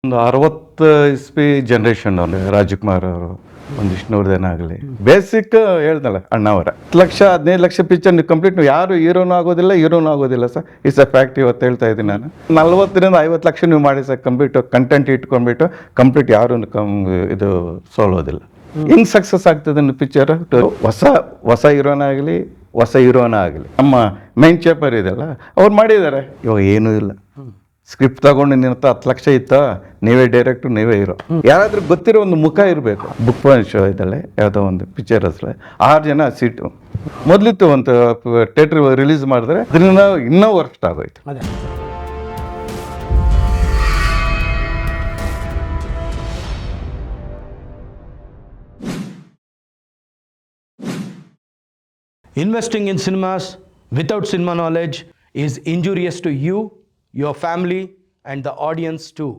ಒಂದು 60 ಇಸ್ವಿ ಜನರೇಷನ್ ಅವರು ರಾಜ್ಕುಮಾರ್ ಅವರು, ಒಂದು ವಿಷ್ಣುವರ್ಧನ್ ಆಗಲಿ, ಬೇಸಿಕ್ ಹೇಳ್ದಲ್ಲ ಅಣ್ಣವರ 10 ಲಕ್ಷ 15 ಲಕ್ಷ ಪಿಕ್ಚರ್ ನೀವು ಕಂಪ್ಲೀಟ್ ಯಾರು ಹೀರೋನು ಆಗೋದಿಲ್ಲ ಸರ್. It's a fact. ಇವತ್ತು ಹೇಳ್ತಾ ಇದ್ದೀನಿ ನಾನು 40 ರಿಂದ 50 ಲಕ್ಷ ನೀವು ಮಾಡಿ ಸರ್ ಕಂಪ್ಲೀಟ್ ಕಂಟೆಂಟ್ ಇಟ್ಕೊಂಡ್ಬಿಟ್ಟು ಕಂಪ್ಲೀಟ್ ಯಾರು ಇದು ಸೋಲೋದಿಲ್ಲ. ಹಿಂಗೆ ಸಕ್ಸಸ್ ಆಗ್ತದೆ ಪಿಕ್ಚರ್. ಹೊಸ ಹೀರೋನ ಆಗಲಿ ಹೊಸ ಹೀರೋನ ಆಗಲಿ ನಮ್ಮ ಮೈನ್ ಚೇಪರ್ ಇದೆಲ್ಲ ಅವ್ರು ಮಾಡಿದ್ದಾರೆ. ಇವಾಗ ಏನೂ ಇಲ್ಲ. ಸ್ಕ್ರಿಪ್ಟ್ ತಗೊಂಡು ನಿನ್ನ 10 ಲಕ್ಷ ಇತ್ತ, ನೀವೇ ಡೈರೆಕ್ಟ್ರು, ನೀವೇ ಹೀರೋ. ಯಾರಾದ್ರೂ ಗೊತ್ತಿರೋ ಒಂದು ಮುಖ ಇರಬೇಕು. ಬುಕ್ ಪಾಯಿಂಟ್ ಶೋ ಇದಲ್ಲೇ ಯಾವುದೋ ಒಂದು ಪಿಕ್ಚರ್ ಅಸಲೆ 6 ಜನ ಸೀಟು ಮೊದಲಿತ್ತು. ಒಂದು ಥಿಯೇಟ್ರ್ ರಿಲೀಸ್ ಮಾಡಿದ್ರೆ ಅದರಿಂದ ಇನ್ನೂ ವರ್ಸ್ಟ್ ಆಗೋಯ್ತು. Investing in cinemas without cinema knowledge is injurious to you, your family, and the audience too.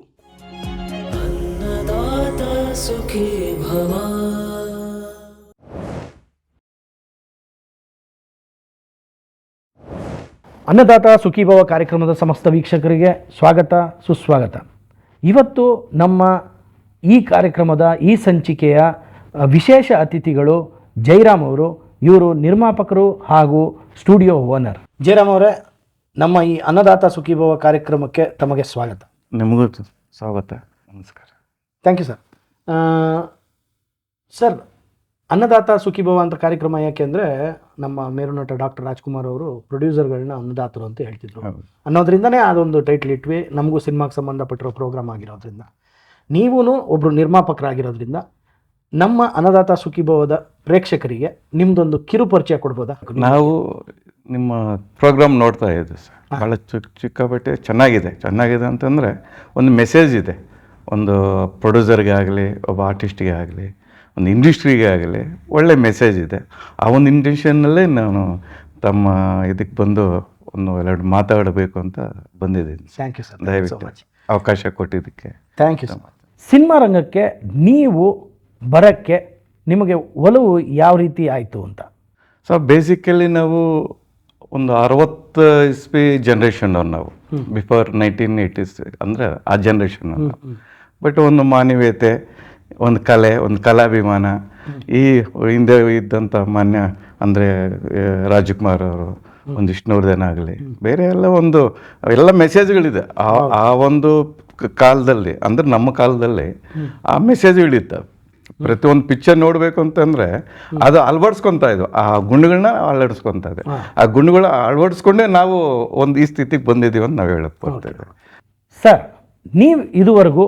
Annadata Sukhi Bhava. ಅನ್ನದಾತ ಸುಖೀಭವ ಕಾರ್ಯಕ್ರಮದ ಸಮಸ್ತ ವೀಕ್ಷಕರಿಗೆ ಸ್ವಾಗತ ಸುಸ್ವಾಗತ. ಇವತ್ತು ನಮ್ಮ ಈ ಕಾರ್ಯಕ್ರಮದ ಈ ಸಂಚಿಕೆಯ ವಿಶೇಷ ಅತಿಥಿಗಳು ಜೈರಾಮ್ ಅವರು. ಇವರು ನಿರ್ಮಾಪಕರು ಹಾಗೂ ಸ್ಟುಡಿಯೋ ಓನರ್. ಜಯರಾಮ್ ಅವರೇ, ನಮ್ಮ ಈ ಅನ್ನದಾತ ಸುಖೀಭವ ಕಾರ್ಯಕ್ರಮಕ್ಕೆ ತಮಗೆ ಸ್ವಾಗತ. ನಿಮಗೂ ಸ್ವಾಗತ, ನಮಸ್ಕಾರ. Thank you sir. ಸರ್, ಅನ್ನದಾತ ಸುಖೀಭವ ಅಂತ ಕಾರ್ಯಕ್ರಮ ಯಾಕೆ ಅಂದರೆ, ನಮ್ಮ ಮೇರುನಟ ಡಾಕ್ಟರ್ ರಾಜ್ಕುಮಾರ್ ಅವರು ಪ್ರೊಡ್ಯೂಸರ್ಗಳನ್ನ ಅನ್ನದಾತರು ಅಂತ ಹೇಳ್ತಿದ್ರು ಅನ್ನೋದ್ರಿಂದನೇ ಅದೊಂದು ಟೈಟ್ಲ್ ಇಟ್ವಿ. ನಮಗೂ ಸಿನಿಮಾಗೆ ಸಂಬಂಧಪಟ್ಟಿರೋ ಪ್ರೋಗ್ರಾಮ್ ಆಗಿರೋದ್ರಿಂದ, ನೀವೂ ಒಬ್ಬರು ನಿರ್ಮಾಪಕರಾಗಿರೋದ್ರಿಂದ ನಮ್ಮ ಅನ್ನದಾತ ಸುಖೀಭವದ ಪ್ರೇಕ್ಷಕರಿಗೆ ನಿಮ್ದೊಂದು ಕಿರು ಪರಿಚಯ ಕೊಡ್ಬೋದಾ? ನಾವು ನಿಮ್ಮ ಪ್ರೋಗ್ರಾಮ್ ನೋಡ್ತಾ ಇದ್ದೀವಿ ಸರ್. ಭಾಳ ಚಿಕ್ಕಪಟ್ಟೆ ಚೆನ್ನಾಗಿದೆ ಅಂತಂದರೆ ಒಂದು ಮೆಸೇಜ್ ಇದೆ. ಒಂದು ಪ್ರೊಡ್ಯೂಸರ್ಗೆ ಆಗಲಿ, ಒಬ್ಬ ಆರ್ಟಿಸ್ಟ್ಗೆ ಆಗಲಿ, ಒಂದು ಇಂಡಸ್ಟ್ರಿಗೆ ಆಗಲಿ ಒಳ್ಳೆ ಮೆಸೇಜ್ ಇದೆ. ಆ ಒಂದು ಇಂಟೆನ್ಷನ್ನಲ್ಲೇ ನಾನು ತಮ್ಮ ಇದಕ್ಕೆ ಬಂದು ಒಂದು 2 ಮಾತಾಡಬೇಕು ಅಂತ ಬಂದಿದ್ದೀನಿ. Thank you sir. ದಯವಿಟ್ಟು ಅವಕಾಶ ಕೊಟ್ಟಿದ್ದಕ್ಕೆ thank you so much. Cinema ರಂಗಕ್ಕೆ ನೀವು ಬರೋಕ್ಕೆ ನಿಮಗೆ ಒಲವು ಯಾವ ರೀತಿ ಆಯಿತು ಅಂತ? ಸೊ ಬೇಸಿಕಲಿ ನಾವು ಒಂದು 60 ಇಸ್ವಿ ಜನರೇಷನ್ ಅವ್ರು ನಾವು, ಬಿಫೋರ್ 1980s ಅಂದರೆ ಆ ಜನ್ರೇಷನ್ ನಾವು. ಬಟ್ ಒಂದು ಮಾನವೀಯತೆ, ಒಂದು ಕಲೆ, ಒಂದು ಕಲಾಭಿಮಾನ, ಈ ಹಿಂದೆ ಇದ್ದಂಥ ಮಾನ್ಯ ಅಂದರೆ ರಾಜ್ಕುಮಾರ್ ಅವರು, ಒಂದು ವಿಷ್ಣುವರ್ಧನ್ ಆಗಲಿ, ಬೇರೆ ಎಲ್ಲ ಮೆಸೇಜ್ಗಳಿದೆ ಆ ಒಂದು ಕಾಲದಲ್ಲಿ. ಅಂದರೆ ನಮ್ಮ ಕಾಲದಲ್ಲಿ ಆ ಮೆಸೇಜ್ಗಳಿದ್ದಾವೆ. ಪ್ರತಿಯೊಂದು ಪಿಕ್ಚರ್ ನೋಡಬೇಕು ಅಂತಂದರೆ ಅದು ಅಳವಡಿಸ್ಕೊತಾ ಇದ್ವು. ಆ ಗುಣಗಳನ್ನ ಅಳವಡಿಸ್ಕೊತಾ ಇದೆ. ಆ ಗುಣಗಳ ಅಳವಡಿಸ್ಕೊಂಡೇ ನಾವು ಈ ಸ್ಥಿತಿಗೆ ಬಂದಿದ್ದೀವಿ ಅಂತ ನಾವು ಹೇಳಕ್ ಬರ್ತೇವೆ. ಸರ್, ನೀವು ಇದುವರೆಗೂ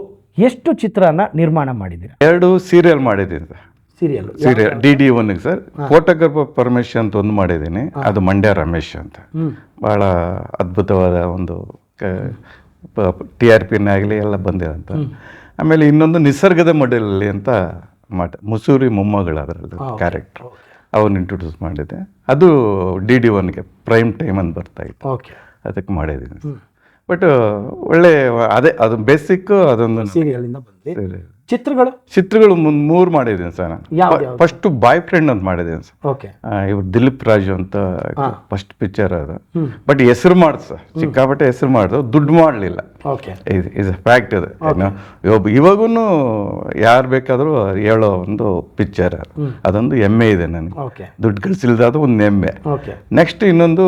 ಎಷ್ಟು ಚಿತ್ರನ ನಿರ್ಮಾಣ ಮಾಡಿದ್ದೀರಾ? 2 ಸೀರಿಯಲ್ ಮಾಡಿದ್ದೀನಿ ಸರ್. Serial DD1 sir. ಕೋಟಗರ್ಭ ಪರಮೇಶ್ ಅಂತ ಒಂದು ಮಾಡಿದ್ದೀನಿ. ಅದು ಮಂಡ್ಯ ರಮೇಶ್ ಅಂತ. ಭಾಳ ಅದ್ಭುತವಾದ ಒಂದು TRPನಾಗಲಿ ಎಲ್ಲ ಬಂದಿರೋಂಥ. ಆಮೇಲೆ ಇನ್ನೊಂದು ನಿಸರ್ಗದ ಮಡಲಲ್ಲಿ ಅಂತ ಮುಸೂರಿ ಮೊಮ್ಮಗಳು ಅದರಲ್ಲಿ ಕ್ಯಾರೆಕ್ಟರ್, ಅವನ್ನ ಇಂಟ್ರೊಡ್ಯೂಸ್ ಮಾಡಿದೆ. ಅದು DD1ಗೆ ಪ್ರೈಮ್ ಟೈಮ್ ಅಂತ ಬರ್ತಾ ಇತ್ತು, ಅದಕ್ಕೆ ಮಾಡಿದ್ದೀನಿ. ಬಟ್ ಒಳ್ಳೆ ಅದು ಬೇಸಿಕ್. ಅದೊಂದು ಸೀರಿಯಲಿಂದ ಬಂದು ಚಿತ್ರಗಳು 3 ಮಾಡಿದ್ದೀನಿ ಸರ್ ನಾನು. ಫಸ್ಟ್ ಬಾಯ್ ಫ್ರೆಂಡ್ ಅಂತ ಮಾಡಿದ್ದೀನಿ ಸರ್. ಇವ್ರು ದಿಲೀಪ್ ರಾಜು ಅಂತ ಫಸ್ಟ್ ಪಿಕ್ಚರ್ ಅದು. ಬಟ್ ಹೆಸರು ಮಾಡ್ದು ಸರ್, ಸಿಕ್ಕಾಪಟ್ಟೆ ಹೆಸರು ಮಾಡ್ದು, ದುಡ್ಡು ಮಾಡಲಿಲ್ಲ. ಇಸ್ ಅ ಫ್ಯಾಕ್ಟ್ ಅದು. ಇವಾಗೂ ಯಾರು ಬೇಕಾದರೂ ಹೇಳೋ ಒಂದು ಪಿಕ್ಚರ್ ಅದು. ಅದೊಂದು ಹೆಮ್ಮೆ ಇದೆ ನನಗೆ. ದುಡ್ಡು ಗಳಿಸಿಲ್ದಾದ ಒಂದು ಹೆಮ್ಮೆ. ನೆಕ್ಸ್ಟ್ ಇನ್ನೊಂದು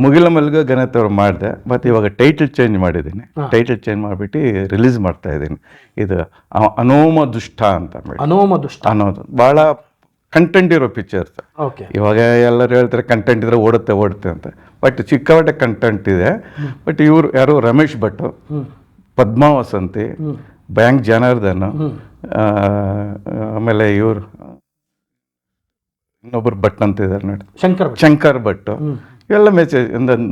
ಮುಗಿಲ ಮಲ್ಗ ಗಣೇತ್ ಅವ್ರು ಮಾಡಿದೆ. ಮತ್ತು ಇವಾಗ ಟೈಟಲ್ ಚೇಂಜ್ ಮಾಡಿದ್ದೀನಿ. ಟೈಟಲ್ ಚೇಂಜ್ ಮಾಡಿಬಿಟ್ಟು ರಿಲೀಸ್ ಮಾಡ್ತಾ ಇದ್ದೀನಿ. ಇದು ಅನೋಮ ದುಷ್ಟ ಅಂತ. ಅನ್ನೋದು ಭಾಳ ಕಂಟೆಂಟ್ ಇರೋ ಪಿಕ್ಚರ್ಸ್. ಇವಾಗ ಎಲ್ಲರೂ ಹೇಳ್ತಾರೆ ಕಂಟೆಂಟ್ ಇದ್ರೆ ಓಡುತ್ತೆ ಅಂತ. ಬಟ್ ಚಿಕ್ಕವಟ ಕಂಟೆಂಟ್ ಇದೆ. ಬಟ್ ಇವರು ಯಾರು ರಮೇಶ್ ಭಟ್, ಪದ್ಮಾ ವಸಂತಿ, ಬ್ಯಾಂಕ್ ಜನಾರ್ದನ್, ಆಮೇಲೆ ಇವರು ಇನ್ನೊಬ್ಬರು ಭಟ್ ಅಂತ ಇದ್ದಾರೆ ನೋಡಿ, ಶಂಕರ್ ಭಟ್. ಇವೆಲ್ಲ ಮೆಸೇಜ್.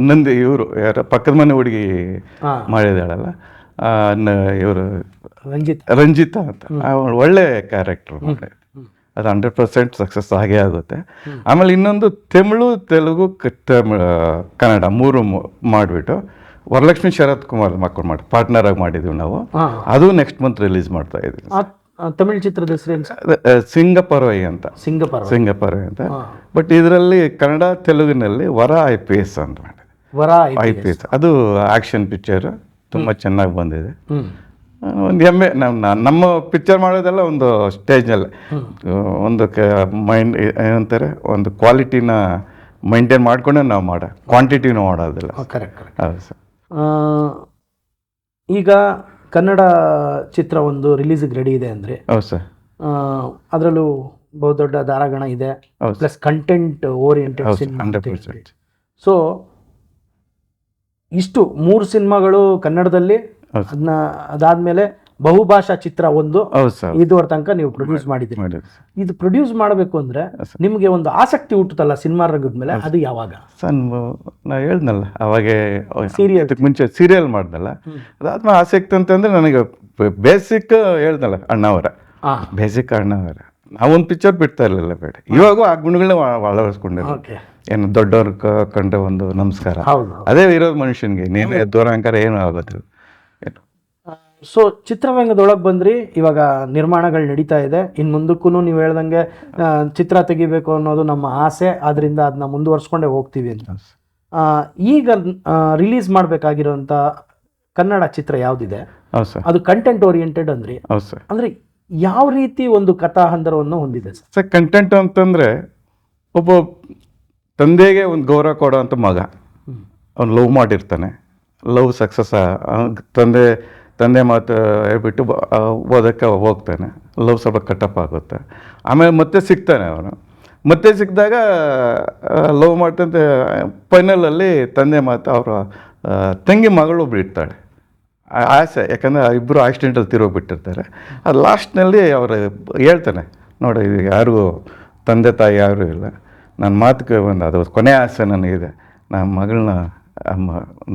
ನಂದಿ ಇವರು ಯಾರ ಪಕ್ಕದ ಮನೆ ಹುಡುಗಿ ಮಾಡಿದಾಳಲ್ಲ, ಇವರು ರಂಜಿತಾ ಅಂತ, ಒಳ್ಳೆ ಕ್ಯಾರೆಕ್ಟರ್ ಮಾಡಿ. ಅದು 100% ಸಕ್ಸಸ್ ಆಗೇ ಆಗುತ್ತೆ. ಆಮೇಲೆ ಇನ್ನೊಂದು ತಮಿಳು, ತೆಲುಗು, ಕನ್ನಡ 3 ಮಾಡಿಬಿಟ್ಟು ವರಲಕ್ಷ್ಮಿ ಶರತ್ ಕುಮಾರ್ ಮಕ್ಕಳು ಪಾರ್ಟ್ನರ್ ಆಗಿ ಮಾಡಿದ್ದೀವಿ ನಾವು. ಅದು ನೆಕ್ಸ್ಟ್ ಮಂತ್ ರಿಲೀಸ್ ಮಾಡ್ತಾ ಇದ್ದೀವಿ. ತಮಿಳ್ ಚಿತ್ರದ ಹೆಸರು ಸಿಂಗಪರ್ವೈ ಅಂತ. ಸಿಂಗಪರ್ವೈ ಅಂತ. ಬಟ್ ಇದರಲ್ಲಿ ಕನ್ನಡ ತೆಲುಗಿನಲ್ಲಿ ವರ IPS ಅಂತ ಮಾಡಿದೆ. IPS ಅದು ಆಕ್ಷನ್ ಪಿಕ್ಚರ್, ತುಂಬ ಚೆನ್ನಾಗಿ ಬಂದಿದೆ. ಒಂದು ಹೆಮ್ಮೆ. ನಮ್ಮ ಪಿಕ್ಚರ್ ಮಾಡೋದೆಲ್ಲ ಒಂದು ಸ್ಟೇಜ್ನಲ್ಲೇ ಒಂದು ಮೈಂಡ್ ಏನಂತಾರೆ, ಒಂದು ಕ್ವಾಲಿಟಿನ ಮೈಂಟೈನ್ ಮಾಡ್ಕೊಂಡೆ ನಾವು ಕ್ವಾಂಟಿಟಿನೂ ಮಾಡೋದಿಲ್ಲ. ಕರೆಕ್ಟ್. ಹೌದು ಸರ್. ಈಗ ಕನ್ನಡ ಚಿತ್ರ ಒಂದು ರಿಲೀಸಿಗೆ ರೆಡಿ ಇದೆ ಅಂದರೆ, ಹೌದು ಸರ್, ಅದರಲ್ಲೂ ಬಹುದೊಡ್ಡ ದಾರಾಗಣ ಇದೆ, plus content oriented cinema. 100%. So ಇಷ್ಟು 3 ಸಿನಿಮಾಗಳು ಕನ್ನಡದಲ್ಲಿ, ಅದನ್ನ ಅದಾದ್ಮೇಲೆ ಬಹುಭಾಷಾ ಚಿತ್ರ ಒಂದು ಇದುವರೆ ತನಕ ನೀವು ಪ್ರೊಡ್ಯೂಸ್ ಮಾಡಿದ್ದೀರಿ. ಇದು ಪ್ರೊಡ್ಯೂಸ್ ಮಾಡಬೇಕು ಅಂದ್ರೆ ನಿಮಗೆ ಒಂದು ಆಸಕ್ತಿ ಹುಟ್ಟುತ್ತಲ್ಲ ಸಿನಿಮಾ ರಂಗದ ಮೇಲೆ, ಅದು ಯಾವಾಗ? ಸರ್ ನಾ ಹೇಳ್ದಲ್ಲ ಅವಾಗೆ ಮುಂಚೆ ಸೀರಿಯಲ್ ಮಾಡ್ದಲ್ಲ, ಅದಾದ್ಮೇಲೆ ಆಸಕ್ತಿ ಅಂತಂದ್ರೆ ನನಗೆ ಬೇಸಿಕ್ ಹೇಳ್ದಲ್ಲ ಅಣ್ಣವರ, ಬೇಸಿಕ್ ಅಣ್ಣವರ. ನಾವೊಂದು ಪಿಕ್ಚರ್ ಬಿಡ್ತಾ ಇರಲಿಲ್ಲ ಬೇಡ, ಇವಾಗೂ ಆ ಗುಣಗಳನ್ನ ಅಳವಡಿಸ್ಕೊಂಡಿರೋ. ಏನು ದೊಡ್ಡವ್ರ ಕಂಡ್ರೆ ಒಂದು ನಮಸ್ಕಾರ, ಅದೇ ಇರೋದು ಮನುಷ್ಯನ್ಗೆ. ನೀನು ದೂರಾಂಕಾರ ಏನೂ ಆಗೋದಿಲ್ಲ. ಸೊ ಚಿತ್ರರಂಗದೊಳಗೆ ಬಂದ್ರಿ, ಇವಾಗ ನಿರ್ಮಾಣಗಳು ನಡೀತಾ ಇದೆ. ಇನ್ನು ಮುಂದಕ್ಕೂ ನೀವು ಹೇಳ್ದಂಗೆ ಚಿತ್ರ ತೆಗಿಬೇಕು ಅನ್ನೋದು ನಮ್ಮ ಆಸೆ, ಆದ್ರಿಂದ ಅದನ್ನ ಮುಂದುವರ್ಸ್ಕೊಂಡೇ ಹೋಗ್ತೀವಿ ಅಂತ. ಈಗ ರಿಲೀಸ್ ಮಾಡಬೇಕಾಗಿರೋಂಥ ಕನ್ನಡ ಚಿತ್ರ ಯಾವುದಿದೆ ಅದು ಕಂಟೆಂಟ್ ಓರಿಯೆಂಟೆಡ್ ಅಂದ್ರಿ, ಅಂದ್ರೆ ಯಾವ ರೀತಿ ಒಂದು ಕಥಾ ಹಂದರವನ್ನು ಹೊಂದಿದೆ ಸರ್? ಕಂಟೆಂಟ್ ಅಂತಂದ್ರೆ ಒಬ್ಬ ತಂದೆಗೆ ಒಂದು ಗೌರವ ಕೊಡೋ ಅಂತ ಮಗ, ಅವ್ನು ಲವ್ ಮಾಡಿರ್ತಾನೆ, ಲವ್ ಸಕ್ಸಸ್, ತಂದೆ ಮಾತು ಹೇಳ್ಬಿಟ್ಟು ಓದಕ್ಕೆ ಹೋಗ್ತಾನೆ, ಲವ್ ಸ್ವಲ್ಪ ಕಟ್ಟಪ್ ಆಗುತ್ತೆ. ಆಮೇಲೆ ಮತ್ತೆ ಸಿಗ್ತಾನೆ ಅವನು. ಮತ್ತೆ ಸಿಕ್ಕಿದಾಗ ಲವ್ ಮಾಡ್ತಂತೆ, ಫೈನಲಲ್ಲಿ ತಂದೆ ಮಾತು ಅವರ ತಂಗಿ ಮಗಳು ಒಬ್ರು ಇರ್ತಾಳೆ. ಆಸೆ, ಯಾಕಂದರೆ ಇಬ್ಬರು ಆಕ್ಸಿಡೆಂಟಲ್ಲಿ ತಿರೋಗ್ಬಿಟ್ಟಿರ್ತಾರೆ. ಅದು ಲಾಸ್ಟ್ನಲ್ಲಿ ಅವರು ಹೇಳ್ತಾನೆ, ನೋಡಿ ಯಾರಿಗೂ ತಂದೆ ತಾಯಿ ಯಾರೂ ಇಲ್ಲ, ನನ್ನ ಮಾತಿಗೆ ಅದು ಕೊನೆ ಆಸೆ ನನಗಿದೆ, ನನ್ನ ಮಗಳನ್ನ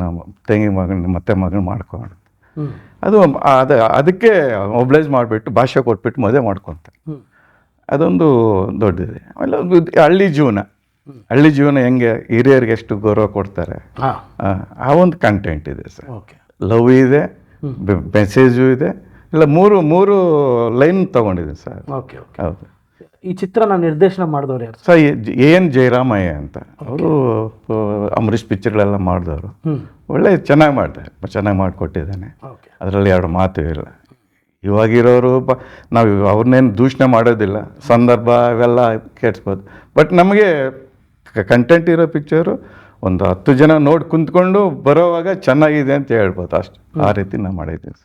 ನಮ್ಮ ತಂಗಿ ಮಗಳನ್ನ ಮತ್ತೆ ಮಗಳನ್ನ ಮಾಡ್ಕೊಂಡು ಅದಕ್ಕೆ ಮೊಬಿಲೈಸ್ ಮಾಡಿಬಿಟ್ಟು ಭಾಷೆ ಕೊಟ್ಬಿಟ್ಟು ಮದುವೆ ಮಾಡ್ಕೊತಾರೆ. ಅದೊಂದು ದೊಡ್ಡದಿದೆ. ಆಮೇಲೆ ಹಳ್ಳಿ ಜೀವನ ಹೆಂಗೆ ಹಿರಿಯರಿಗೆ ಎಷ್ಟು ಗೌರವ ಕೊಡ್ತಾರೆ, ಆ ಒಂದು ಕಂಟೆಂಟ್ ಇದೆ ಸರ್. ಲವ್ ಇದೆ, ಮೆಸೇಜು ಇದೆ, ಇಲ್ಲ ಮೂರು ಲೈನ್ ತಗೊಂಡಿದ್ದೀನಿ ಸರ್. ಹೌದು. ಈ ಚಿತ್ರನ ನಿರ್ದೇಶನ ಮಾಡಿದವ್ರು ಯಾರು ಸರ್? ಎನ್ ಜಯರಾಮಯ್ಯ ಅಂತ. ಅವರು ಅಂಬರೀಷ್ ಪಿಕ್ಚರ್ಗಳೆಲ್ಲ ಮಾಡಿದವರು. ಒಳ್ಳೆ ಚೆನ್ನಾಗಿ ಮಾಡಿಕೊಟ್ಟಿದ್ದಾನೆ. ಅದರಲ್ಲಿ 2 ಮಾತು ಇಲ್ಲ. ಇವಾಗಿರೋರು ನಾವು ಅವ್ರನ್ನೇನು ದೂಷಣೆ ಮಾಡೋದಿಲ್ಲ, ಸಂದರ್ಭ ಇವೆಲ್ಲ ಕೇಳಿಸ್ಬೋದು. ಬಟ್ ನಮಗೆ ಕಂಟೆಂಟ್ ಇರೋ ಪಿಕ್ಚರು ಒಂದು 10 ಜನ ನೋಡಿ ಕುಂತ್ಕೊಂಡು ಬರೋವಾಗ ಚೆನ್ನಾಗಿದೆ ಅಂತ ಹೇಳ್ಬೋದು ಅಷ್ಟು. ಆ ರೀತಿ ನಾವು ಮಾಡಿದ್ದೀವಿ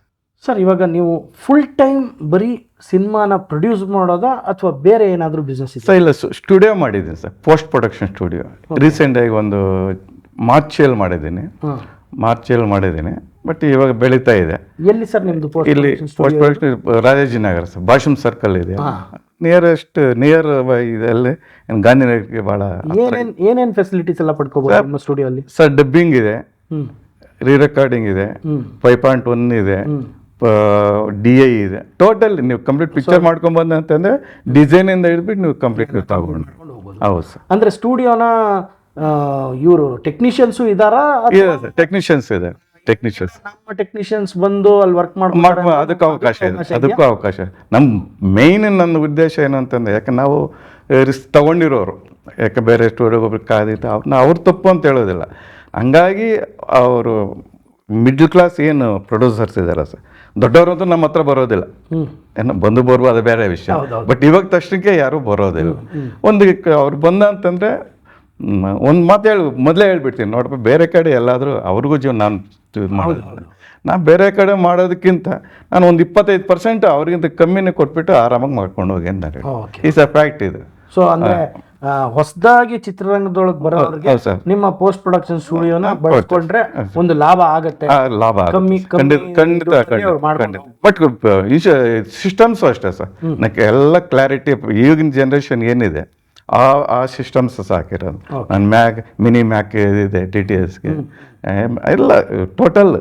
ಸರ್. ಇವಾಗ ನೀವು ಫುಲ್ ಟೈಮ್ ಬರೀ ಸಿನಿಮಾನ ಪ್ರೊಡ್ಯೂಸ್ ಮಾಡೋದಾ ಅಥವಾ ಬೇರೆ ಏನಾದರೂ ಬಿಸ್ನೆಸ್ ಇದೆ? ಸರ್ ಇಲ್ಲ, ಸ್ಟುಡಿಯೋ ಮಾಡಿದ್ದೀನಿ ಸರ್, ಪೋಸ್ಟ್ ಪ್ರೊಡಕ್ಷನ್ ಸ್ಟುಡಿಯೋ. ರೀಸೆಂಟಾಗಿ ಒಂದು ಮಾರ್ಚಲ್ಲಿ ಮಾಡಿದ್ದೀನಿ. ಬಟ್ ಇವಾಗ ಬೆಳೀತಾ ಇದೆ. ಎಲ್ಲಿ ಸರ್ ನಿಮ್ಮದು? ಇಲ್ಲಿ post production Rajajinagar sir, Bhashyam circle ಇದೆ. ನಿಯರ್ ಇದರಲ್ಲಿ ಗಾಂಧಿನಗರಕ್ಕೆ ಭಾಳ. ಏನೇನು ಫೆಸಿಲಿಟೀಸ್ ಎಲ್ಲ ಪಡ್ಕೋಬಹುದು ನಿಮ್ಮ ಸ್ಟುಡಿಯೋಲ್ಲಿ? ಸರ್ ಡಬ್ಬಿಂಗ್ ಇದೆ, ರೀ ರೆಕಾರ್ಡಿಂಗ್ ಇದೆ, 5.1 ಇದೆ, DI ಇದೆ. ಟೋಟಲ್ ನೀವು ಕಂಪ್ಲೀಟ್ ಪಿಕ್ಚರ್ ಮಾಡ್ಕೊಂಬಂದ ಅಂತಂದ್ರೆ ಡಿಸೈನಿಂದ ಹಿಡಿದ್ಬಿಟ್ಟು ನೀವು ಕಂಪ್ಲೀಟ್ ತಗೊಂಡು. ಹೌದು ಸರ್. ಅಂದರೆ ಸ್ಟುಡಿಯೋನ ಇವರು ಟೆಕ್ನಿಷಿಯನ್ಸು ಇದ್ದಾರಾ? ಟೆಕ್ನಿಷಿಯನ್ಸ್ ಇದೆ. ನಮ್ಮ ಟೆಕ್ನಿಷಿಯನ್ಸ್ ಬಂದು ಅಲ್ಲಿ ವರ್ಕ್ ಅದಕ್ಕೂ ಅವಕಾಶ ಇದೆ. ನನ್ನ ಉದ್ದೇಶ ಏನಂತಂದ್ರೆ, ಯಾಕೆ ನಾವು ರಿಸ್ಕ್ ತಗೊಂಡಿರೋರು, ಯಾಕೆ ಬೇರೆ ಸ್ಟುಡಿಯೋಗೊಬ್ರಿಗೆ ಕಾದಿತ್ತು, ಅವ್ರು ತಪ್ಪು ಅಂತ ಹೇಳೋದಿಲ್ಲ. ಹಂಗಾಗಿ ಅವರು ಮಿಡ್ಲ್ ಕ್ಲಾಸ್ ಏನು ಪ್ರೊಡ್ಯೂಸರ್ಸ್ ಇದ್ದಾರೆ ಸರ್, ದೊಡ್ಡವರಂತೂ ನಮ್ಮ ಹತ್ರ ಬರೋದಿಲ್ಲ. ಏನೋ ಬರ್ಬೋದು, ಅದು ಬೇರೆ ವಿಷಯ. ಬಟ್ ಇವಾಗ ತಕ್ಷಣಕ್ಕೆ ಯಾರೂ ಬರೋದಿಲ್ಲ. ಅವ್ರು ಬಂದ ಅಂತಂದರೆ ಒಂದು ಮಾತು ಮೊದಲೇ ಹೇಳ್ಬಿಡ್ತೀನಿ, ನೋಡಪ್ಪ ಬೇರೆ ಕಡೆ ಎಲ್ಲಾದರೂ ಅವ್ರಿಗೂ ನಾನು ನಾನು ಬೇರೆ ಕಡೆ ಮಾಡೋದಕ್ಕಿಂತ ನಾನು ಒಂದು 25% ಅವ್ರಿಗಿಂತ ಕಮ್ಮಿನೇ ಕೊಟ್ಬಿಟ್ಟು ಆರಾಮಾಗಿ ಮಾಡ್ಕೊಂಡು ಹೋಗಿ ಅಂತ ಹೇಳಿ. ಈಸ್ ಅ ಫ್ಯಾಕ್ಟ್ ಇದು. ಸೊ ಅಂದರೆ ಹೊಸದಾಗಿ ಚಿತ್ರರಂಗದೊಳಗೆ ಬರೋರಿಗೆ ನಿಮ್ಮ ಪೋಸ್ಟ್ ಪ್ರೊಡಕ್ಷನ್ ಸ್ಟುಡಿಯೋನ ಬಳಸ್ಕೊಂಡ್ರೆ ಒಂದು ಲಾಭ ಆಗುತ್ತೆ. ಬಟ್ ಸಿಸ್ಟಮ್ಸ್ ಅಷ್ಟೇ ಸರ್, ನನಗೆ ಎಲ್ಲ ಕ್ಲಾರಿಟಿ. ಈಗಿನ ಜನ್ರೇಷನ್ ಏನಿದೆ ಆ ಸಿಸ್ಟಮ್ಸ್ ಸಾಕಿರೋದು. ನನ್ನ ಮಿನಿ ಮ್ಯಾಕ್ ಇದೆ, DTSಗೆ ಎಲ್ಲ ಟೋಟಲ್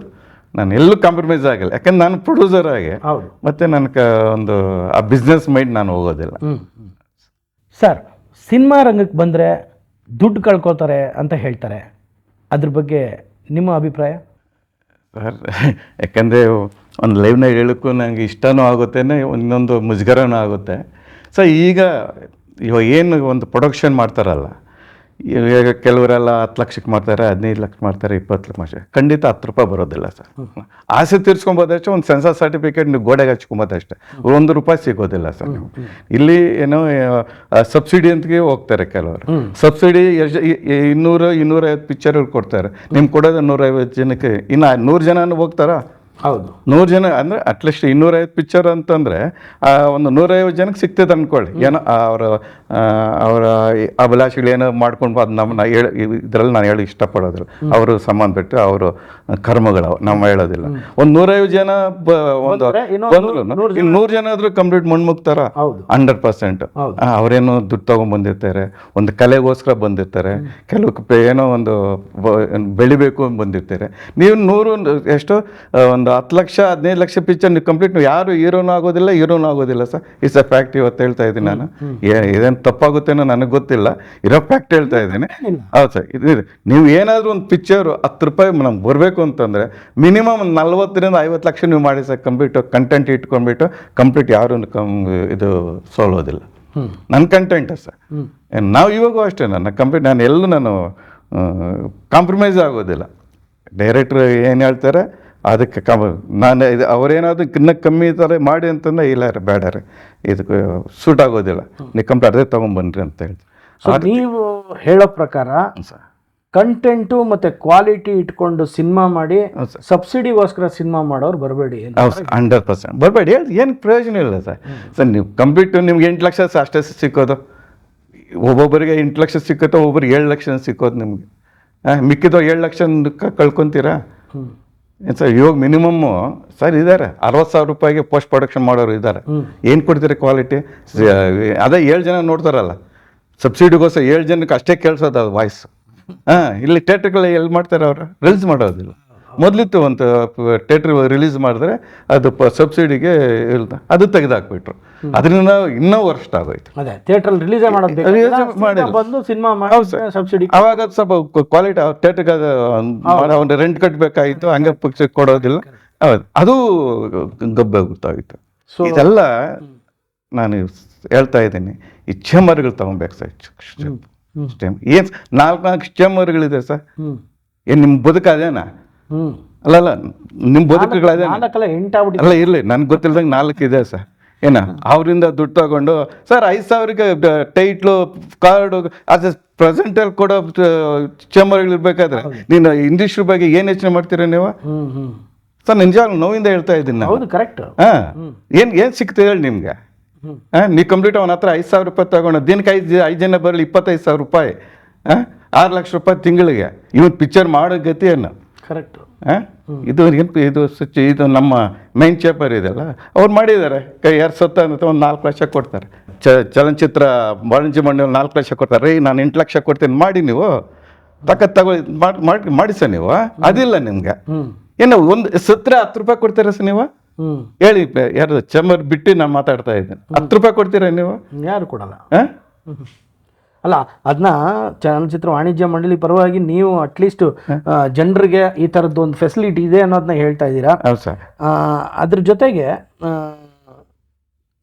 ನಾನು ಎಲ್ಲೂ ಕಾಂಪ್ರಮೈಸ್ ಆಗಿಲ್ಲ. ಯಾಕಂದ್ರೆ ನಾನು ಪ್ರೊಡ್ಯೂಸರ್ ಆಗಿ, ಮತ್ತೆ ನನಗೆ ಒಂದು ಆ ಬಿಸ್ನೆಸ್ ಮೈಂಡ್ ನಾನು ಹೋಗೋದಿಲ್ಲ ಸರ್. ಸಿನಿಮಾ ರಂಗಕ್ಕೆ ಬಂದರೆ ದುಡ್ಡು ಕಳ್ಕೊತಾರೆ ಅಂತ ಹೇಳ್ತಾರೆ, ಅದ್ರ ಬಗ್ಗೆ ನಿಮ್ಮ ಅಭಿಪ್ರಾಯ? ಸರ್ ಯಾಕಂದರೆ ಒಂದು ಲೈವ್ನಾಗ ಹೇಳೋಕ್ಕೂ ನನಗೆ ಇಷ್ಟನೂ ಆಗುತ್ತೆ, ಇನ್ನೊಂದು ಮುಜುಗರನೂ ಆಗುತ್ತೆ. ಸೊ ಇವಾಗ ಏನು ಒಂದು ಪ್ರೊಡಕ್ಷನ್ ಮಾಡ್ತಾರಲ್ಲ, ಈಗ ಕೆಲವರೆಲ್ಲ 10 ಲಕ್ಷಕ್ಕೆ ಮಾಡ್ತಾರೆ, 15 ಲಕ್ಷ ಮಾಡ್ತಾರೆ, 20 ಲಕ್ಷ ಖಂಡಿತ 10 ರೂಪಾಯಿ ಬರೋದಿಲ್ಲ ಸರ್. ಆಸೆ ತೀರ್ಸ್ಕೊಬೋದಷ್ಟೇ, ಒಂದು ಸೆನ್ಸಸ್ ಸರ್ಟಿಫಿಕೇಟ್ ನೀವು ಗೋಡೆಗೆ ಹಚ್ಕೊಬೋದಷ್ಟೇ, 1 ರೂಪಾಯಿ ಸಿಗೋದಿಲ್ಲ ಸರ್. ನೀವು ಇಲ್ಲಿ ಏನೋ ಸಬ್ಸಿಡಿ ಅಂತಿಗೆ ಹೋಗ್ತಾರೆ ಕೆಲವರು. ಸಬ್ಸಿಡಿ 200-250 ಪಿಕ್ಚರ್ಗಳು ಕೊಡ್ತಾರೆ, ನಿಮ್ಗೆ ಕೊಡೋದು 150 ಜನಕ್ಕೆ. ಇನ್ನು 100 ಜನನೂ ಹೋಗ್ತಾರಾ? ಹೌದು, 100 ಜನ ಅಂದರೆ ಅಟ್ಲೀಸ್ಟ್ 250 ಪಿಕ್ಚರ್ ಅಂತಂದರೆ ಒಂದು 150 ಜನಕ್ಕೆ ಸಿಗ್ತದೆ ಅಂದ್ಕೊಳ್ಳಿ. ಏನೋ ಅವರ ಅಭಿಲಾಷೆಗಳು ಏನೋ ಮಾಡ್ಕೊಂಡು ಅದು ನಮ್ಮನ್ನ ಇದರಲ್ಲಿ ನಾನು ಹೇಳಿ ಇಷ್ಟಪಡೋದಿಲ್ಲ. ಅವರು ಸಂಬಂಧಪಟ್ಟು ಅವರು ಕರ್ಮಗಳು ನಾವು ಹೇಳೋದಿಲ್ಲ. ಒಂದು 150 ಜನ ಬಂದ್ರು, 100 ಜನ ಆದರೂ ಕಂಪ್ಲೀಟ್ ಮಣ್ಮುಗ್ತಾರ? 100%. ಅವರೇನೋ ದುಡ್ಡು ತೊಗೊಂಡ್ಬಂದಿರ್ತಾರೆ, ಒಂದು ಕಲೆಗೋಸ್ಕರ ಬಂದಿರ್ತಾರೆ, ಕೆಲವು ಏನೋ ಒಂದು ಬೆಳಿಬೇಕು ಅಂತ ಬಂದಿರ್ತಾರೆ. ನೀವು 100 ಎಷ್ಟೋ ಒಂದು 10 ಲಕ್ಷ 15 ಲಕ್ಷ ಪಿಕ್ಚರ್ ನೀವು ಕಂಪ್ಲೀಟ್ ನೀವು ಯಾರು ಹೀರೋನು ಆಗೋದಿಲ್ಲ ಸರ್. It's a fact. ಇವತ್ತು ಹೇಳ್ತಾ ಇದ್ದೀನಿ ನಾನು, ಇದೇನು ತಪ್ಪಾಗುತ್ತೇನೋ ನನಗೆ ಗೊತ್ತಿಲ್ಲ, ಇರೋ ಫ್ಯಾಕ್ಟ್ ಹೇಳ್ತಾ ಇದ್ದೀನಿ. ಹೌದು ಸರ್. ಇದು ನೀವು ಏನಾದರೂ ಒಂದು ಪಿಕ್ಚರು 10 ರೂಪಾಯಿ ನಮ್ಗೆ ಬರಬೇಕು ಅಂತಂದರೆ ಮಿನಿಮಮ್ 40-50 ಲಕ್ಷ ನೀವು ಮಾಡಿ ಸರ್. ಕಂಪ್ಲೀಟ್ ಕಂಟೆಂಟ್ ಇಟ್ಕೊಂಡ್ಬಿಟ್ಟು ಕಂಪ್ಲೀಟ್ ಯಾರು ಇದು ಸೋಲೋದಿಲ್ಲ. ನನ್ನ ಕಂಟೆಂಟ್ ಸರ್. ನಾವು ಇವಾಗೂ ಅಷ್ಟೇ, ನನ್ನ ಕಂಪ್ಲೀಟ್ ನಾನು ಎಲ್ಲೂ ನಾನು ಕಾಂಪ್ರಮೈಸ್ ಆಗೋದಿಲ್ಲ. ಡೈರೆಕ್ಟ್ರ್ ಏನು ಹೇಳ್ತಾರೆ ಅದಕ್ಕೆ ನಾನು ಇದು ಅವರೇನಾದ್ರು ಇನ್ನೂ ಕಮ್ಮಿ ಥರ ಮಾಡಿ ಅಂತಂದ್ರೆ ಇಲ್ಲ ರೀ, ಬೇಡ ರೀ, ಇದಕ್ಕೆ ಸೂಟ್ ಆಗೋದಿಲ್ಲ, ನೀವು ಕಂಪ್ಲೀಟ್ ಅದೇ ತೊಗೊಂಬನ್ರಿ ಅಂತ ಹೇಳ್ತೀವಿ. ಸೊ ನೀವು ಹೇಳೋ ಪ್ರಕಾರ ಕಂಟೆಂಟು ಮತ್ತು ಕ್ವಾಲಿಟಿ ಇಟ್ಕೊಂಡು ಸಿನಿಮಾ ಮಾಡಿ ಸಬ್ಸಿಡಿಗೋಸ್ಕರ ಸಿನಿಮಾ ಮಾಡೋರು ಬರಬೇಡಿ. 100% ಬರಬೇಡಿ. ಹೇಳಿ ಏನು ಪ್ರಯೋಜನ ಇಲ್ಲ ಸರ್. ಸರ್ ನೀವು ಕಂಪ್ಲೀಟ್ ನಿಮ್ಗೆ 8 ಲಕ್ಷ ಅಷ್ಟೇ ಸಿಕ್ಕೋದು, ಒಬ್ಬೊಬ್ಬರಿಗೆ 8 ಲಕ್ಷ ಸಿಕ್ಕುತ್ತೋ, ಒಬ್ಬರಿಗೆ 7 ಲಕ್ಷ ಸಿಕ್ಕೋದು. ನಿಮಗೆ ಮಿಕ್ಕಿದೋ 7 ಲಕ್ಷ ಕಳ್ಕೊತೀರಾ ಸರ್? ಇವಾಗ ಮಿನಿಮಮ್ಮು ಸರ್ ಇದ್ದಾರೆ 60,000 ರೂಪಾಯಿಗೆ ಪೋಸ್ಟ್ ಪ್ರೊಡಕ್ಷನ್ ಮಾಡೋರು ಇದ್ದಾರೆ. ಏನು ಕೊಡ್ತೀರಿ ಕ್ವಾಲಿಟಿ? ಅದೇ 7 ಜನ ನೋಡ್ತಾರಲ್ಲ, ಸಬ್ಸಿಡಿಗೋಸ್ಕರ 7 ಜನಕ್ಕೆ ಅಷ್ಟೇ ಕೇಳಿಸೋದು ಅದು ವಾಯ್ಸ್. ಇಲ್ಲಿ ಥಿಯೇಟ್ರ್ಗಳು ಎಲ್ಲಿ ಮಾಡ್ತಾರೆ, ಅವರು ರಿಲೀಸ್ ಮಾಡೋದಿಲ್ಲ. ಮೊದಲಿತ್ತು ಒಂದು ಥಿಯೇಟ್ರ್ ರಿಲೀಸ್ ಮಾಡಿದ್ರೆ ಅದು ಸಬ್ಸಿಡಿಗೆ ಅದು ತೆಗೆದಾಕ್ಬಿಟ್ರು. ಅದರಿಂದ ಇನ್ನೂ ವರ್ಷ ಆಗೋಯ್ತು. ಅದೇ ಥಿಯೇಟ್ರಲ್ಲಿ ರಿಲೀಸೇ ಮಾಡೋದು ಬಂದು ಸಿನಿಮಾ ಸಬ್ಸಿಡಿ. ಅವಾಗ ಸ್ವಲ್ಪ ಕ್ವಾಲಿಟಿ ಥಿಯೇಟ್ರಿಗೆ ಒಂದು ರೆಂಟ್ ಕಟ್ಟಬೇಕಾಗಿತ್ತು, ಹಂಗೆ ಪಿಕ್ಚರ್ ಕೊಡೋದಿಲ್ಲ. ಹೌದು, ಅದು ಗಬ್ಬೆ ಗೊತ್ತಾಗಿತ್ತು. ಇದೆಲ್ಲ ನಾನು ಹೇಳ್ತಾ ಇದ್ದೀನಿ. ಈ ಚೇಂಬರ್ಗಳು ತಗೊಬೇಕು ಸರ್. ಏನು 4 ಚೇಂಬರ್ಗಳಿದೆ ಸರ್. ಏನು ನಿಮ್ಮ ಬದುಕು ಅದೇನಾ? ಅಲ್ಲಲ್ಲ, ನಿಮ್ಮ ಬದುಕುಗಳದೇ ಅಲ್ಲ. ಇರಲಿ, ನನ್ಗೆ ಗೊತ್ತಿಲ್ದಂಗೆ 4 ಇದೆ ಸರ್. ಏನ ಅವರಿಂದ ದುಡ್ಡು ತಗೊಂಡು ಸರ್ 5,000ಗೆ ಟೈಟ್ಲು ಕಾರ್ಡು ಅದು ಪ್ರೆಸೆಂಟಲ್ಲಿ ಕೊಡೋ ಚೇಂಬರ್ಗಳಿರ್ಬೇಕಾದ್ರೆ ನೀನು ಇಂಗ್ಲೀಷ್ ಬಗ್ಗೆ ಏನು ಯೋಚನೆ ಮಾಡ್ತೀರಾ ನೀವು ಸರ್? ನಿಜವಾಗ್ಲೂ ನೋವಿಂದ ಹೇಳ್ತಾ ಇದ್ದೀನಿ ನಾನು. ಹೌದು, ಕರೆಕ್ಟ್. ಏನು ಸಿಗ್ತದೆ ಹೇಳಿ ನಿಮ್ಗೆ? ನೀವು ಕಂಪ್ಲೀಟ್ ಅವನ ಹತ್ರ 5,000 ರೂಪಾಯಿ ತಗೊಂಡು ದಿನಕ್ಕೆ 5 ಜನ ಬರಲಿ 25,000 ರೂಪಾಯಿ, 6 ಲಕ್ಷ ರೂಪಾಯಿ ತಿಂಗಳಿಗೆ. ಇವನ್ ಪಿಕ್ಚರ್ ಮಾಡೋ ಗತಿ ಏನು? ಕರೆಕ್ಟ್. ಇದು ನಮ್ಮ ಮೈನ್ ಚೇಂಬರ್ ಇದೆಲ್ಲ ಅವ್ರು ಮಾಡಿದ್ದಾರೆ. 2 ಸತ್ತ ಅಂತ ಒಂದು 4 ಲಕ್ಷ ಕೊಡ್ತಾರೆ. ಚಲನಚಿತ್ರ ವಾಣಿಜ್ಯ ಮಂಡಳಿ 4 ಲಕ್ಷ ಕೊಡ್ತಾರೆ. ರೀ ನಾನು 8 ಲಕ್ಷ ಕೊಡ್ತೀನಿ, ಮಾಡಿ ನೀವು ತಗೊಳ್ಳಿ, ಮಾಡಿ ಸರ್. ನೀವು ಅದಿಲ್ಲ ನಿಮ್ಗೆ. ಏನು ಒಂದು ಸತ್ರ 10 ರೂಪಾಯಿ ಕೊಡ್ತೀರಾ ಸರ್ ನೀವು? ಹೇಳಿ, ಯಾರು ಚೇಂಬರ್ ಬಿಟ್ಟು ನಾನು ಮಾತಾಡ್ತಾ ಇದ್ದೇನೆ. 10 ರೂಪಾಯಿ ಕೊಡ್ತೀರಾ ನೀವು? ಯಾರು ಕೊಡಲ್ಲ. ಅಲ್ಲ, ಅದನ್ನ ಚಲನಚಿತ್ರ ವಾಣಿಜ್ಯ ಮಂಡಳಿ ಪರವಾಗಿ ನೀವು ಅಟ್ಲೀಸ್ಟ್ ಜನರಿಗೆ ಈ ಥರದ್ದು ಒಂದು ಫೆಸಿಲಿಟಿ ಇದೆ ಅನ್ನೋದನ್ನ ಹೇಳ್ತಾ ಇದ್ದೀರಾ. ಅದ್ರ ಜೊತೆಗೆ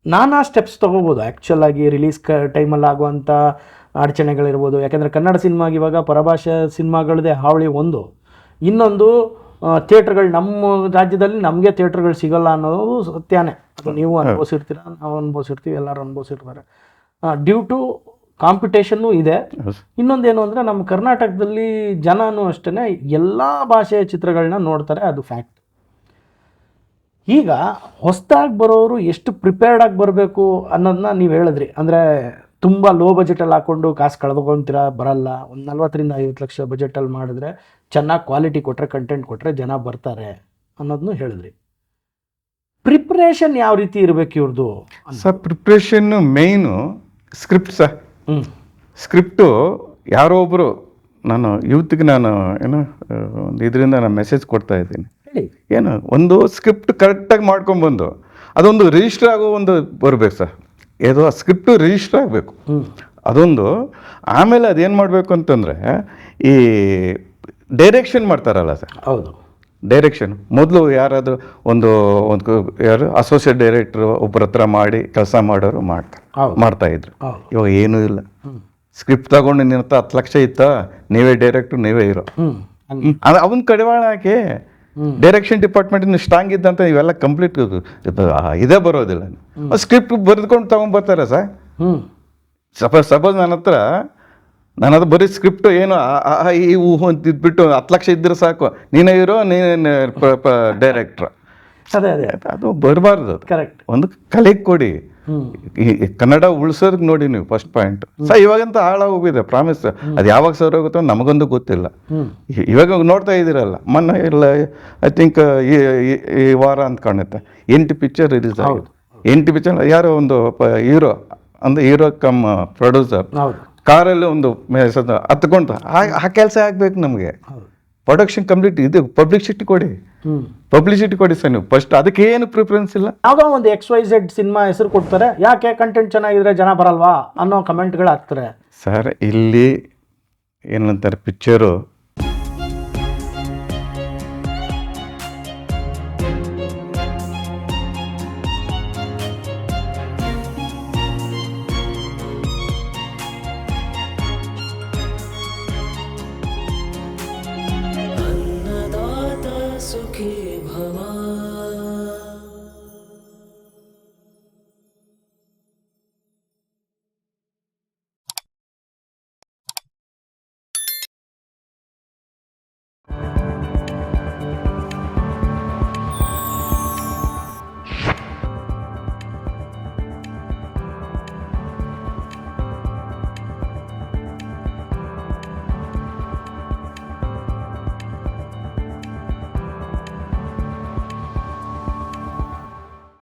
ನಾನಾ ಸ್ಟೆಪ್ಸ್ ತೊಗೋಬೋದು. ಆ್ಯಕ್ಚುಲ್ ಆಗಿ ರಿಲೀಸ್ ಟೈಮಲ್ಲಿ ಆಗುವಂಥ ಅಡಚಣೆಗಳಿರ್ಬೋದು. ಯಾಕೆಂದರೆ ಕನ್ನಡ ಸಿನಿಮಾಗೆ ಇವಾಗ ಪರಭಾಷೆ ಸಿನಿಮಾಗಳದೇ ಹಾವಳಿ ಒಂದು. ಇನ್ನೊಂದು ಥಿಯೇಟ್ರ್ಗಳು ನಮ್ಮ ರಾಜ್ಯದಲ್ಲಿ ನಮಗೆ ಥಿಯೇಟ್ರ್ಗಳು ಸಿಗೋಲ್ಲ ಅನ್ನೋದು ಸತ್ಯನೇ. ನೀವು ಅನುಭವಿಸಿರ್ತೀರ, ನಾವು ಅನುಭವಿಸಿರ್ತೀವಿ, ಎಲ್ಲರೂ ಅನುಭವಿಸಿರ್ತಾರೆ. ಡ್ಯೂ ಟು ಕಾಂಪಿಟೇಷನ್ನು ಇದೆ. ಇನ್ನೊಂದೇನು ಅಂದರೆ ನಮ್ಮ ಕರ್ನಾಟಕದಲ್ಲಿ ಜನನೂ ಅಷ್ಟೇ ಎಲ್ಲ ಭಾಷೆಯ ಚಿತ್ರಗಳನ್ನ ನೋಡ್ತಾರೆ, ಅದು ಫ್ಯಾಕ್ಟ್. ಈಗ ಹೊಸದಾಗಿ ಬರೋರು ಎಷ್ಟು ಪ್ರಿಪೇರ್ಡ್ ಆಗಿ ಬರಬೇಕು ಅನ್ನೋದನ್ನ ನೀವು ಹೇಳಿದ್ರಿ. ಅಂದರೆ ತುಂಬ ಲೋ ಬಜೆಟಲ್ಲಿ ಹಾಕ್ಕೊಂಡು ಕಾಸು ಕಳೆದುಕೊಂತೀರ, ಬರಲ್ಲ. ಒಂದು 40-50 ಲಕ್ಷ ಬಜೆಟಲ್ಲಿ ಮಾಡಿದ್ರೆ ಚೆನ್ನಾಗಿ ಕ್ವಾಲಿಟಿ ಕೊಟ್ಟರೆ, ಕಂಟೆಂಟ್ ಕೊಟ್ಟರೆ ಜನ ಬರ್ತಾರೆ ಅನ್ನೋದನ್ನು ಹೇಳಿದ್ರಿ. ಪ್ರಿಪ್ರೇಷನ್ ಯಾವ ರೀತಿ ಇರಬೇಕು ಇವ್ರದ್ದು ಸರ್? ಪ್ರಿಪ್ರೇಷನ್ನು ಮೇಯ್ನು ಸ್ಕ್ರಿಪ್ಟ್ ಸರ್. ಸ್ಕ್ರಿಪ್ಟು ಯಾರೋ ಒಬ್ಬರು, ನಾನು ಯೂತ್ಗೆ ನಾನು ಏನೋ ಒಂದು ಇದರಿಂದ ನಾನು ಮೆಸೇಜ್ ಕೊಡ್ತಾ ಇದ್ದೀನಿ. ಏನು ಒಂದು ಸ್ಕ್ರಿಪ್ಟ್ ಕರೆಕ್ಟಾಗಿ ಮಾಡ್ಕೊಂಬಂದು ಅದೊಂದು ರಿಜಿಸ್ಟರ್ ಆಗೋ ಒಂದು ಬರಬೇಕು ಸರ್. ಏದೋ ಆ ಸ್ಕ್ರಿಪ್ಟು ರಿಜಿಸ್ಟರ್ ಆಗಬೇಕು ಅದೊಂದು. ಆಮೇಲೆ ಅದೇನು ಮಾಡಬೇಕು ಅಂತಂದರೆ ಈ ಡೈರೆಕ್ಷನ್ ಮಾಡ್ತಾರಲ್ಲ ಸರ್. ಹೌದು, ಡೈರೆಕ್ಷನ್ ಮೊದಲು ಯಾರಾದರೂ ಒಂದು ಯಾರು ಅಸೋಸಿಯೇಟ್ ಡೈರೆಕ್ಟ್ರು ಒಬ್ಬರ ಹತ್ರ ಮಾಡಿ ಕೆಲಸ ಮಾಡೋರು ಮಾಡ್ತಾಯಿದ್ರು. ಇವಾಗ ಏನೂ ಇಲ್ಲ. ಸ್ಕ್ರಿಪ್ಟ್ ತಗೊಂಡು ನಿನ್ನ 10 ಲಕ್ಷ ಇತ್ತ, ನೀವೇ ಡೈರೆಕ್ಟ್ರು, ನೀವೇ ಹೀರೋ. ಅವನ ಕಡಿವಾಳ ಹಾಕಿ ಡೈರೆಕ್ಷನ್ ಡಿಪಾರ್ಟ್ಮೆಂಟ್ ಸ್ಟ್ರಾಂಗ್ ಇದ್ದಂತ ಇವೆಲ್ಲ ಕಂಪ್ಲೀಟ್ ಇದೇ ಬರೋದಿಲ್ಲ. ಸ್ಕ್ರಿಪ್ಟ್ ಬರೆದುಕೊಂಡು ತಗೊಂಡ್ಬರ್ತಾರೆ ಸರ್. ಸಪೋಸ್ ನನ್ನ ಹತ್ರ ಬರೀ ಸ್ಕ್ರಿಪ್ಟ್ ಏನು ಈ ಊಹು ಅಂತ ಇದ್ಬಿಟ್ಟು 10 ಲಕ್ಷ ಇದ್ರೆ ಸಾಕು, ನೀನೇ ಹೀರೋ, ನೀನೇ ಡೈರೆಕ್ಟ್ರ್. ಅದು ಬರಬಾರ್ದು. ಕರೆಕ್ಟ್. ಒಂದು ಕಲೆಗೆ ಕೊಡಿ. ಈ ಕನ್ನಡ ಉಳ್ಸೋದಕ್ಕೆ ನೋಡಿ ನೀವು ಫಸ್ಟ್ ಪಾಯಿಂಟ್. ಇವಾಗಂತ ಹಾಳಾಗೋಗಿದೆ ಪ್ರಾಮಿಸ್. ಅದು ಯಾವಾಗ ಸರ್ ಹೋಗುತ್ತೋ ನಮಗೊಂದು ಗೊತ್ತಿಲ್ಲ. ಇವಾಗ ನೋಡ್ತಾ ಇದ್ದೀರಲ್ಲ, ಮೊನ್ನೆ ಇಲ್ಲ ಐ ಥಿಂಕ್ ಈ ವಾರ ಅಂತ ಕಾಣುತ್ತೆ 8 ಪಿಕ್ಚರ್ ರಿಲೀಸ್ ಆಗಿದೆ. 8 ಪಿಕ್ಚರ್ ಯಾರೋ ಒಂದು ಹೀರೋ ಅಂದ್ರೆ ಹೀರೋ ಕಮ್ ಪ್ರೊಡ್ಯೂಸರ್ ಕಾರಲ್ಲಿ ಒಂದು ಹತ್ಕೊಂಡು ಆ ಕೆಲಸ ಆಗ್ಬೇಕು ನಮಗೆ. ಪ್ರೊಡಕ್ಷನ್ ಕಂಪ್ಲೀಟ್ ಇದು ಪಬ್ಲಿಸಿಟಿ ಕೊಡಿ. ಪಬ್ಲಿಸಿಟಿ ಕೊಡಿ ಸರ್ ನೀವು ಫಸ್ಟ್. ಅದಕ್ಕೆ ಏನು ಪ್ರಿಫರೆನ್ಸ್ ಇಲ್ಲ. ಯಾವುದೋ ಒಂದು XYZ ಸಿನಿಮಾ ಹೆಸರು ಕೊಡ್ತಾರೆ, ಯಾಕೆ ಕಂಟೆಂಟ್ ಚೆನ್ನಾಗಿದ್ರೆ ಜನ ಬರಲ್ವಾ ಅನ್ನೋ ಕಮೆಂಟ್ಗಳು ಹಾಕ್ತಾರೆ ಸರ್. ಇಲ್ಲಿ ಏನಂತಾರೆ ಪಿಕ್ಚರು